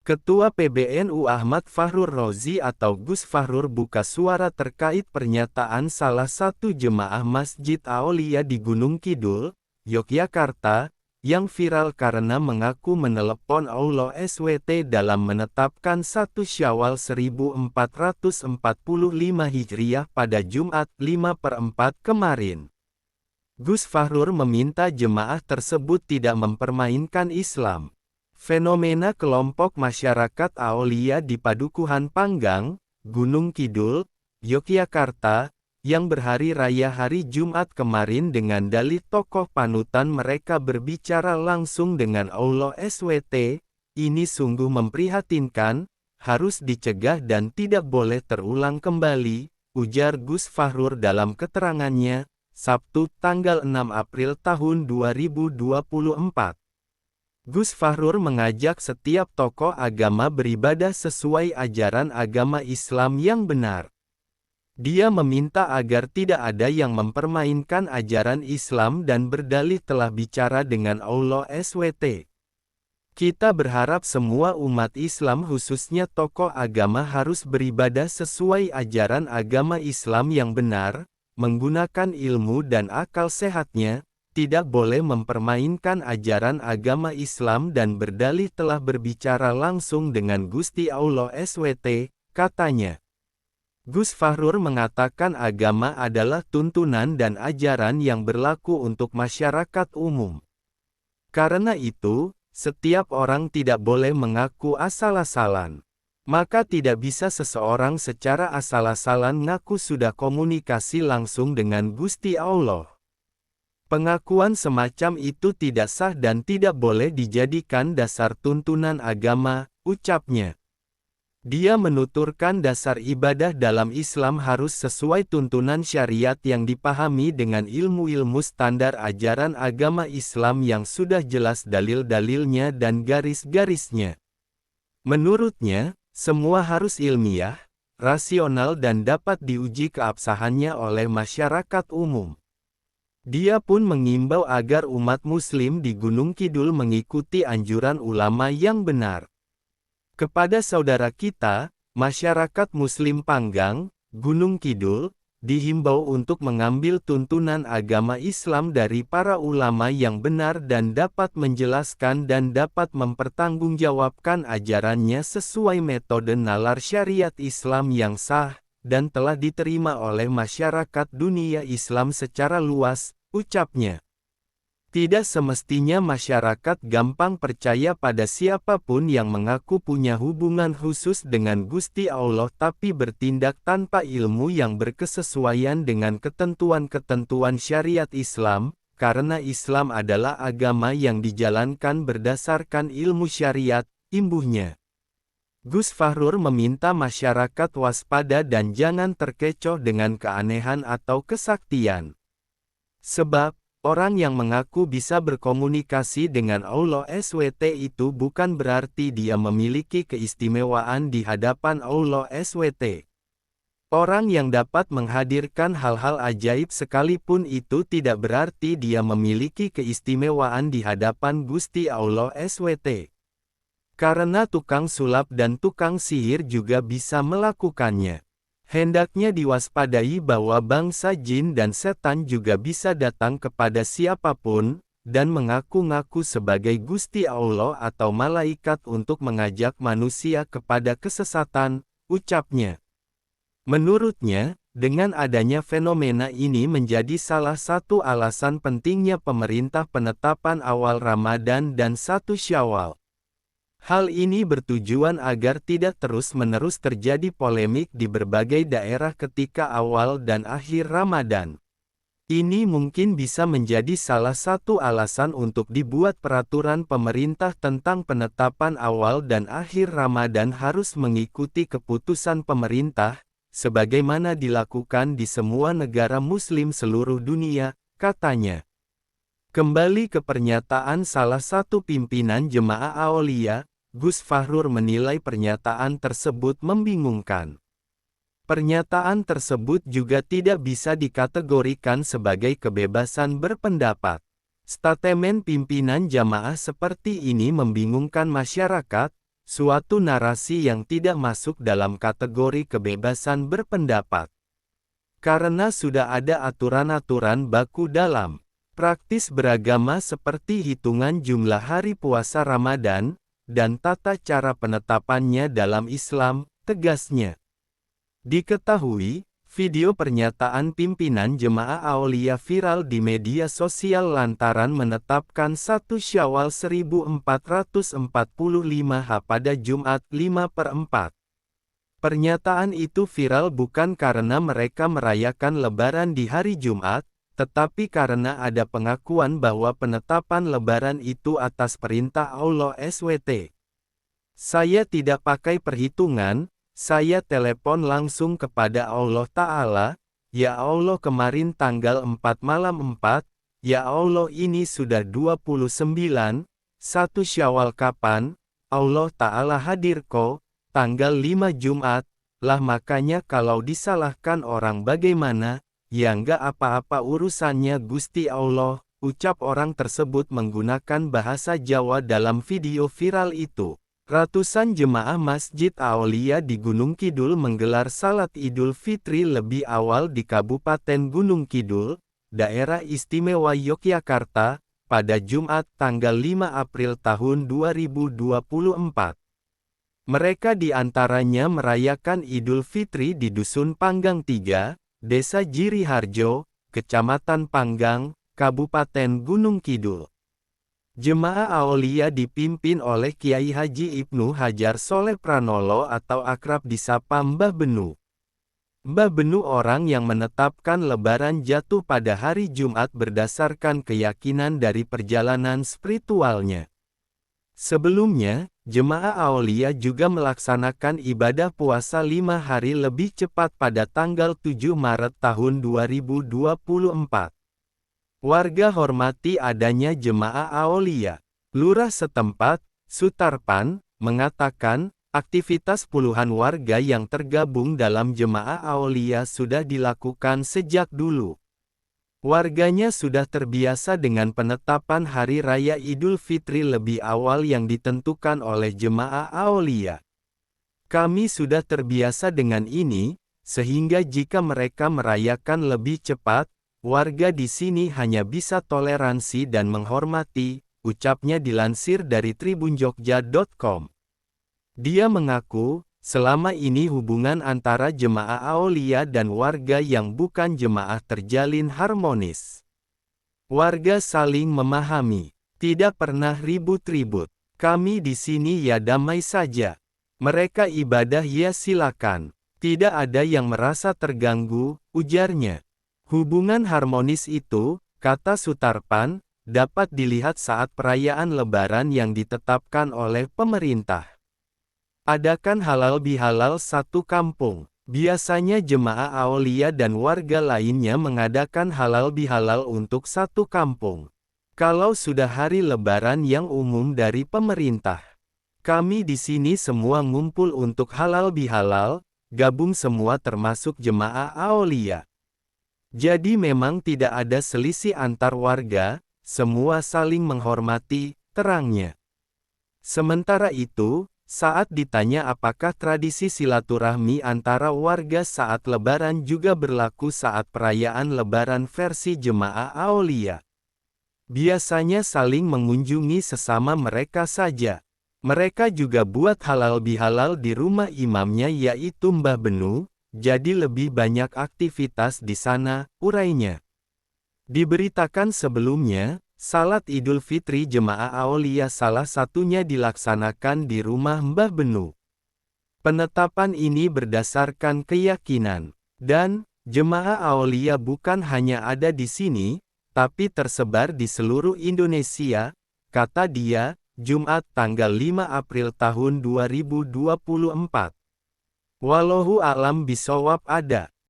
Ketua PBNU Ahmad Fahrur Razi atau Gus Fahrur buka suara terkait pernyataan salah satu jemaah Masjid Aulia di Gunung Kidul, Yogyakarta, yang viral karena mengaku menelepon Allah SWT dalam menetapkan 1 Syawal 1445 Hijriah pada Jumat 5/4 kemarin. Gus Fahrur meminta jemaah tersebut tidak mempermainkan Islam. Fenomena kelompok masyarakat Aulia di Padukuhan Panggang, Gunung Kidul, Yogyakarta, yang berhari raya hari Jumat kemarin dengan dalih tokoh panutan mereka berbicara langsung dengan Allah SWT, ini sungguh memprihatinkan, harus dicegah dan tidak boleh terulang kembali, ujar Gus Fahrur dalam keterangannya, Sabtu tanggal 6 April tahun 2024. Gus Fahrur mengajak setiap tokoh agama beribadah sesuai ajaran agama Islam yang benar. Dia meminta agar tidak ada yang mempermainkan ajaran Islam dan berdalih telah bicara dengan Allah SWT. Kita berharap semua umat Islam khususnya tokoh agama harus beribadah sesuai ajaran agama Islam yang benar, menggunakan ilmu dan akal sehatnya, tidak boleh mempermainkan ajaran agama Islam dan berdalih telah berbicara langsung dengan Gusti Allah SWT, katanya. Gus Fahrur mengatakan agama adalah tuntunan dan ajaran yang berlaku untuk masyarakat umum. Karena itu, setiap orang tidak boleh mengaku asal-asalan. Maka tidak bisa seseorang secara asal-asalan ngaku sudah komunikasi langsung dengan Gusti Allah. Pengakuan semacam itu tidak sah dan tidak boleh dijadikan dasar tuntunan agama, ucapnya. Dia menuturkan dasar ibadah dalam Islam harus sesuai tuntunan syariat yang dipahami dengan ilmu-ilmu standar ajaran agama Islam yang sudah jelas dalil-dalilnya dan garis-garisnya. Menurutnya, semua harus ilmiah, rasional dan dapat diuji keabsahannya oleh masyarakat umum. Dia pun mengimbau agar umat muslim di Gunung Kidul mengikuti anjuran ulama yang benar. Kepada saudara kita, masyarakat muslim Panggang, Gunung Kidul, dihimbau untuk mengambil tuntunan agama Islam dari para ulama yang benar dan dapat menjelaskan dan dapat mempertanggungjawabkan ajarannya sesuai metode nalar syariat Islam yang sah, dan telah diterima oleh masyarakat dunia Islam secara luas, ucapnya. Tidak semestinya masyarakat gampang percaya pada siapapun yang mengaku punya hubungan khusus dengan Gusti Allah tapi bertindak tanpa ilmu yang berkesesuaian dengan ketentuan-ketentuan syariat Islam, karena Islam adalah agama yang dijalankan berdasarkan ilmu syariat, imbuhnya. Gus Fahrur meminta masyarakat waspada dan jangan terkecoh dengan keanehan atau kesaktian. Sebab, orang yang mengaku bisa berkomunikasi dengan Allah SWT itu bukan berarti dia memiliki keistimewaan di hadapan Allah SWT. Orang yang dapat menghadirkan hal-hal ajaib sekalipun itu tidak berarti dia memiliki keistimewaan di hadapan Gusti Allah SWT. Karena tukang sulap dan tukang sihir juga bisa melakukannya. Hendaknya diwaspadai bahwa bangsa jin dan setan juga bisa datang kepada siapapun, dan mengaku-ngaku sebagai Gusti Allah atau malaikat untuk mengajak manusia kepada kesesatan, ucapnya. Menurutnya, dengan adanya fenomena ini menjadi salah satu alasan pentingnya pemerintah penetapan awal Ramadan dan 1 Syawal. Hal ini bertujuan agar tidak terus-menerus terjadi polemik di berbagai daerah ketika awal dan akhir Ramadan. Ini mungkin bisa menjadi salah satu alasan untuk dibuat peraturan pemerintah tentang penetapan awal dan akhir Ramadan harus mengikuti keputusan pemerintah, sebagaimana dilakukan di semua negara Muslim seluruh dunia, katanya. Kembali ke pernyataan salah satu pimpinan jemaah Aulia, Gus Fahrur menilai pernyataan tersebut membingungkan. Pernyataan tersebut juga tidak bisa dikategorikan sebagai kebebasan berpendapat. Statemen pimpinan jamaah seperti ini membingungkan masyarakat, suatu narasi yang tidak masuk dalam kategori kebebasan berpendapat. Karena sudah ada aturan-aturan baku dalam praktis beragama seperti hitungan jumlah hari puasa Ramadan, dan tata cara penetapannya dalam Islam, tegasnya. Diketahui, video pernyataan pimpinan jemaah Aulia viral di media sosial lantaran menetapkan 1 Syawal 1445 pada Jumat 5/4. Pernyataan itu viral bukan karena mereka merayakan Lebaran di hari Jumat, tetapi karena ada pengakuan bahwa penetapan Lebaran itu atas perintah Allah SWT. Saya tidak pakai perhitungan, saya telepon langsung kepada Allah Ta'ala, ya Allah kemarin tanggal 4 malam 4, ya Allah ini sudah 29, 1 Syawal kapan, Allah Ta'ala hadir kok, tanggal 5 Jumat, lah makanya kalau disalahkan orang bagaimana, ya nggak apa-apa urusannya Gusti Allah, ucap orang tersebut menggunakan bahasa Jawa dalam video viral itu. Ratusan jemaah Masjid Aulia di Gunung Kidul menggelar salat Idul Fitri lebih awal di Kabupaten Gunung Kidul, Daerah Istimewa Yogyakarta, pada Jumat tanggal 5 April tahun 2024. Mereka diantaranya merayakan Idul Fitri di Dusun Panggang 3, Desa Jiriharjo, Kecamatan Panggang, Kabupaten Gunung Kidul. Jemaah Aulia dipimpin oleh Kiai Haji Ibnu Hajar Soleh Pranolo atau akrab disapa Mbah Benu. Mbah Benu orang yang menetapkan Lebaran jatuh pada hari Jumat berdasarkan keyakinan dari perjalanan spiritualnya. Sebelumnya, jemaah Aulia juga melaksanakan ibadah puasa 5 hari lebih cepat pada tanggal 7 Maret tahun 2024. Warga hormati adanya jemaah Aulia. Lurah setempat, Sutarpan, mengatakan, aktivitas puluhan warga yang tergabung dalam jemaah Aulia sudah dilakukan sejak dulu. Warganya sudah terbiasa dengan penetapan Hari Raya Idul Fitri lebih awal yang ditentukan oleh jemaah Aulia. Kami sudah terbiasa dengan ini, sehingga jika mereka merayakan lebih cepat, warga di sini hanya bisa toleransi dan menghormati, ucapnya dilansir dari tribunjogja.com. Dia mengaku, selama ini hubungan antara jemaah Aulia dan warga yang bukan jemaah terjalin harmonis. Warga saling memahami, tidak pernah ribut-ribut. Kami di sini ya damai saja. Mereka ibadah ya silakan. Tidak ada yang merasa terganggu, ujarnya. Hubungan harmonis itu, kata Sutarpan, dapat dilihat saat perayaan Lebaran yang ditetapkan oleh pemerintah. Adakan halal bihalal satu kampung. Biasanya jemaah Aulia dan warga lainnya mengadakan halal bihalal untuk satu kampung. Kalau sudah hari Lebaran yang umum dari pemerintah, kami di sini semua ngumpul untuk halal bihalal, gabung semua termasuk jemaah Aulia. Jadi memang tidak ada selisih antar warga, semua saling menghormati, terangnya. Sementara itu, saat ditanya apakah tradisi silaturahmi antara warga saat Lebaran juga berlaku saat perayaan Lebaran versi jemaah Aulia. Biasanya saling mengunjungi sesama mereka saja. Mereka juga buat halal bihalal di rumah imamnya yaitu Mbah Benu, jadi lebih banyak aktivitas di sana, urainya. Diberitakan sebelumnya, salat Idul Fitri jemaah Aulia salah satunya dilaksanakan di rumah Mbah Benu. Penetapan ini berdasarkan keyakinan, dan jemaah Aulia bukan hanya ada di sini, tapi tersebar di seluruh Indonesia, kata dia, Jumat tanggal 5 April tahun 2024. Wallahu a'lam bishawab. Ada